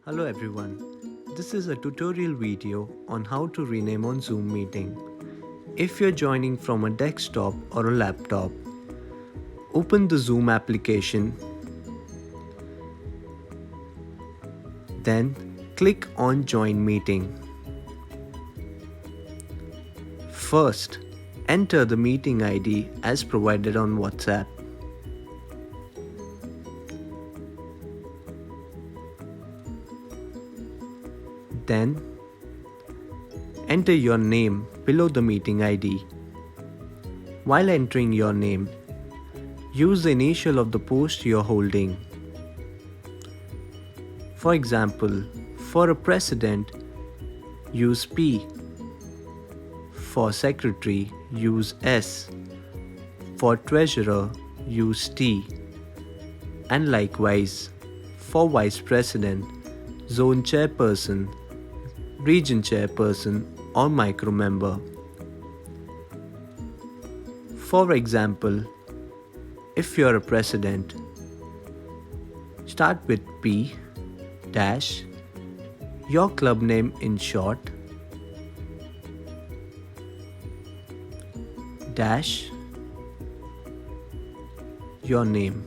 Hello everyone, this is a tutorial video on how to rename on Zoom meeting. If you're joining from a desktop or a laptop, open the Zoom application, then click on Join Meeting. First, enter the meeting ID as provided on WhatsApp. Then, enter your name below the meeting ID. While entering your name, use the initial of the post you're holding. For example, for a president, use P. For secretary, use S. For treasurer, use T. And likewise, for vice president, zone chairperson, region chairperson or micro member. For example, if you're a president, start with P dash, your club name in short, dash, your name.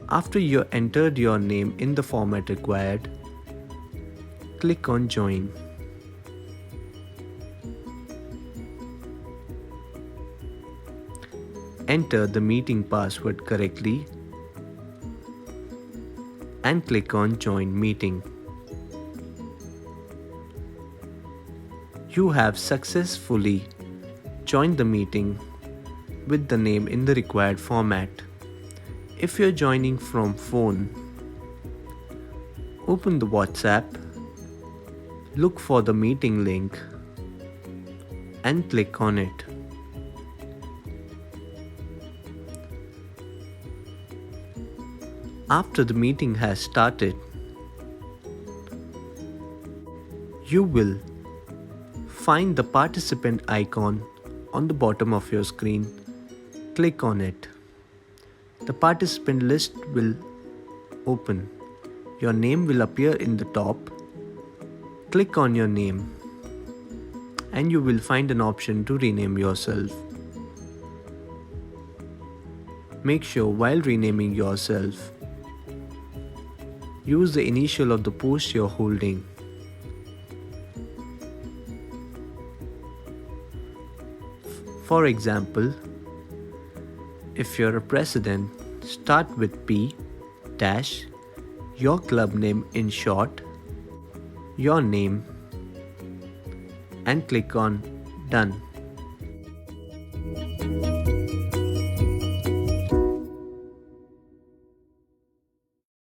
After you entered your name in the format required, click on Join. Enter the meeting password correctly and click on Join Meeting. You have successfully joined the meeting with the name in the required format. If you're joining from phone, open the WhatsApp, look for the meeting link and click on it. After the meeting has started, you will find the participant icon on the bottom of your screen. Click on it. The participant list will open. Your name will appear in the top. Click on your name and you will find an option to rename yourself. Make sure while renaming yourself, use the initial of the post you're holding. For example, if you're a president, start with P dash, your club name in short, your name, and click on Done.